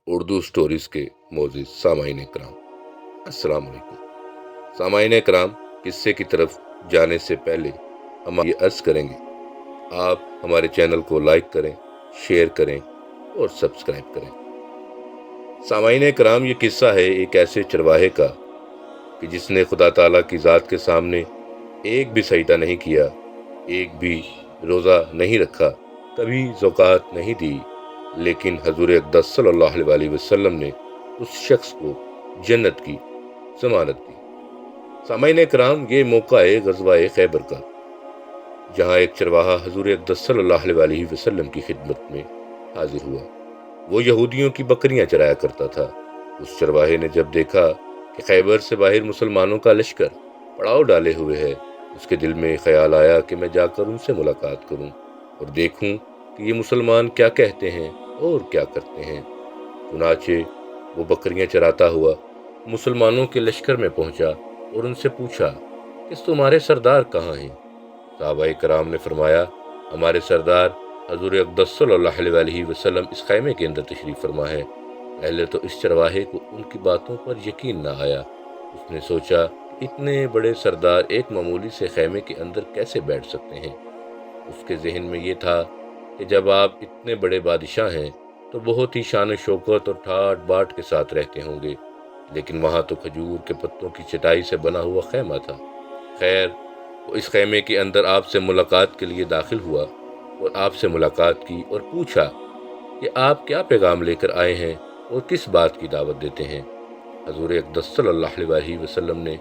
Urdu stories کے معزز سامعین کرام، السلام علیکم۔ سامعین کرام، قصے کی طرف جانے سے پہلے ہم یہ عرض کریں گے آپ ہمارے چینل کو لائک کریں، شیئر کریں اور سبسکرائب کریں۔ سامعین کرام، یہ قصہ ہے ایک ایسے چرواہے کا کہ جس نے خدا تعالیٰ کی ذات کے سامنے ایک بھی سجدہ نہیں کیا، ایک بھی روزہ نہیں رکھا، کبھی زکوٰۃ نہیں دی، لیکن حضور اقدس صلی اللہ علیہ وسلم نے اس شخص کو جنت کی ضمانت دی۔ سامعین کرام، یہ موقع ہے غزوہ خیبر کا، جہاں ایک چرواہا حضور اقدس صلی اللہ علیہ وسلم کی خدمت میں حاضر ہوا۔ وہ یہودیوں کی بکریاں چرایا کرتا تھا۔ اس چرواہے نے جب دیکھا کہ خیبر سے باہر مسلمانوں کا لشکر پڑاؤ ڈالے ہوئے ہے، اس کے دل میں خیال آیا کہ میں جا کر ان سے ملاقات کروں اور دیکھوں کہ یہ مسلمان کیا کہتے ہیں اور کیا کرتے ہیں۔ چنانچہ وہ بکریاں چراتا ہوا مسلمانوں کے لشکر میں پہنچا اور ان سے پوچھا کہ تمہارے سردار کہاں ہیں؟ صحابہ کرام نے فرمایا، ہمارے سردار حضور اقدس صلی اللہ علیہ وسلم اس خیمے کے اندر تشریف فرما ہے۔ پہلے تو اس چرواہے کو ان کی باتوں پر یقین نہ آیا۔ اس نے سوچا کہ اتنے بڑے سردار ایک معمولی سے خیمے کے اندر کیسے بیٹھ سکتے ہیں۔ اس کے ذہن میں یہ تھا کہ جب آپ اتنے بڑے بادشاہ ہیں تو بہت ہی شان و شوکت اور ٹھاٹ باٹ کے ساتھ رہتے ہوں گے، لیکن وہاں تو کھجور کے پتوں کی چٹائی سے بنا ہوا خیمہ تھا۔ خیر، وہ اس خیمے کے اندر آپ سے ملاقات کے لیے داخل ہوا اور آپ سے ملاقات کی اور پوچھا کہ آپ کیا پیغام لے کر آئے ہیں اور کس بات کی دعوت دیتے ہیں۔ حضور اقدس صلی اللہ علیہ وسلم نے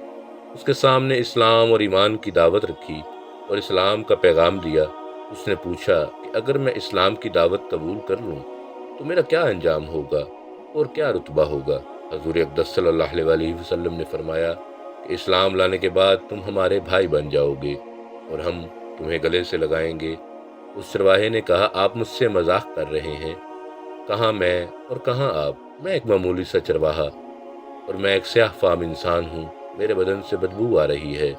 اس کے سامنے اسلام اور ایمان کی دعوت رکھی اور اسلام کا پیغام دیا۔ اس نے پوچھا کہ اگر میں اسلام کی دعوت قبول کر لوں تو میرا کیا انجام ہوگا اور کیا رتبہ ہوگا؟ حضور اقدس صلی اللہ علیہ وسلم نے فرمایا کہ اسلام لانے کے بعد تم ہمارے بھائی بن جاؤ گے اور ہم تمہیں گلے سے لگائیں گے۔ اس چرواہے نے کہا، آپ مجھ سے مذاق کر رہے ہیں؟ کہاں میں اور کہاں آپ؟ میں ایک معمولی سا چرواہا اور میں ایک سیاہ فام انسان ہوں، میرے بدن سے بدبو آ رہی ہے،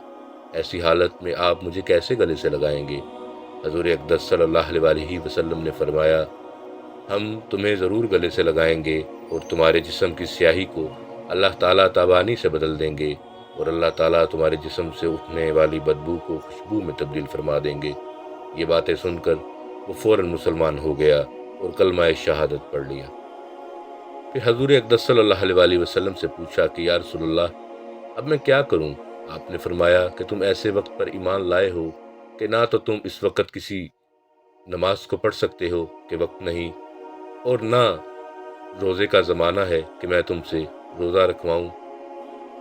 ایسی حالت میں آپ مجھے کیسے گلے سے لگائیں گے؟ حضور اقدس صلی اللہ علیہ وسلم نے فرمایا، ہم تمہیں ضرور گلے سے لگائیں گے اور تمہارے جسم کی سیاہی کو اللہ تعالیٰ تابانی سے بدل دیں گے اور اللہ تعالیٰ تمہارے جسم سے اٹھنے والی بدبو کو خوشبو میں تبدیل فرما دیں گے۔ یہ باتیں سن کر وہ فوراً مسلمان ہو گیا اور کلمہ شہادت پڑھ لیا۔ پھر حضور اقدس صلی اللہ علیہ وسلم سے پوچھا کہ یا رسول اللہ، اب میں کیا کروں؟ آپ نے فرمایا کہ تم ایسے وقت پر ایمان لائے ہو کہ نہ تو تم اس وقت کسی نماز کو پڑھ سکتے ہو کہ وقت نہیں، اور نہ روزے کا زمانہ ہے کہ میں تم سے روزہ رکھواؤں،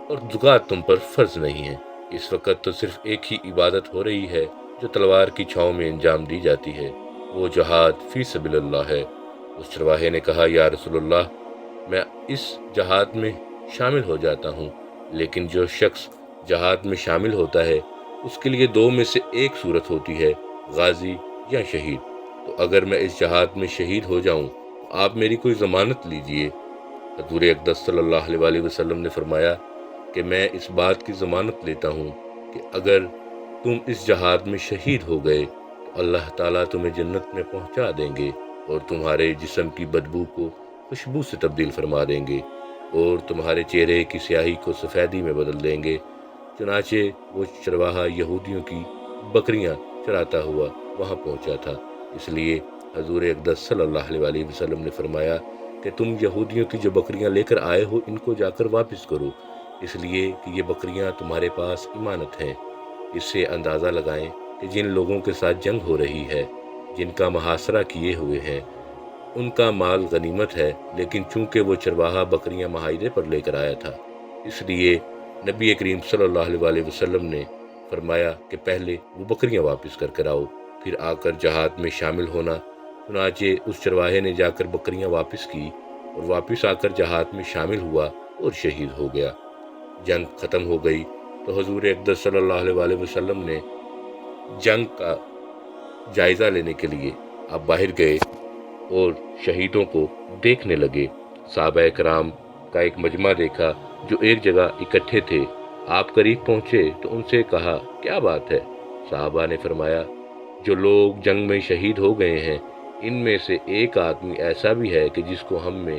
اور زکوٰۃ تم پر فرض نہیں ہے۔ اس وقت تو صرف ایک ہی عبادت ہو رہی ہے جو تلوار کی چھاؤں میں انجام دی جاتی ہے، وہ جہاد فی سبیل اللہ ہے۔ اس چرواہے نے کہا، یا رسول اللہ، میں اس جہاد میں شامل ہو جاتا ہوں، لیکن جو شخص جہاد میں شامل ہوتا ہے اس کے لیے دو میں سے ایک صورت ہوتی ہے، غازی یا شہید۔ تو اگر میں اس جہاد میں شہید ہو جاؤں تو آپ میری کوئی ضمانت لیجئے۔ حضور اقدس صلی اللہ علیہ وسلم نے فرمایا کہ میں اس بات کی ضمانت لیتا ہوں کہ اگر تم اس جہاد میں شہید ہو گئے تو اللہ تعالیٰ تمہیں جنت میں پہنچا دیں گے اور تمہارے جسم کی بدبو کو خوشبو سے تبدیل فرما دیں گے اور تمہارے چہرے کی سیاہی کو سفیدی میں بدل دیں گے۔ چنانچہ وہ چرواہا یہودیوں کی بکریاں چراتا ہوا وہاں پہنچا تھا، اس لیے حضور اقدس صلی اللہ علیہ وسلم نے فرمایا کہ تم یہودیوں کی جو بکریاں لے کر آئے ہو ان کو جا کر واپس کرو، اس لیے کہ یہ بکریاں تمہارے پاس امانت ہیں۔ اس سے اندازہ لگائیں کہ جن لوگوں کے ساتھ جنگ ہو رہی ہے، جن کا محاصرہ کیے ہوئے ہیں، ان کا مال غنیمت ہے، لیکن چونکہ وہ چرواہا بکریاں معاہدے پر لے کر آیا تھا، اس لیے نبی کریم صلی اللہ علیہ وسلم نے فرمایا کہ پہلے وہ بکریاں واپس کر کر آؤ، پھر آ کر جہاد میں شامل ہونا۔ چنانچہ اس چرواہے نے جا کر بکریاں واپس کی اور واپس آ کر جہاد میں شامل ہوا اور شہید ہو گیا۔ جنگ ختم ہو گئی تو حضور اقدس صلی اللہ علیہ وسلم نے جنگ کا جائزہ لینے کے لیے آپ باہر گئے اور شہیدوں کو دیکھنے لگے۔ صحابہ کرام کا ایک مجمع دیکھا جو ایک جگہ اکٹھے تھے۔ آپ قریب پہنچے تو ان سے کہا، کیا بات ہے؟ صحابہ نے فرمایا، جو لوگ جنگ میں شہید ہو گئے ہیں ان میں سے ایک آدمی ایسا بھی ہے کہ جس کو ہم میں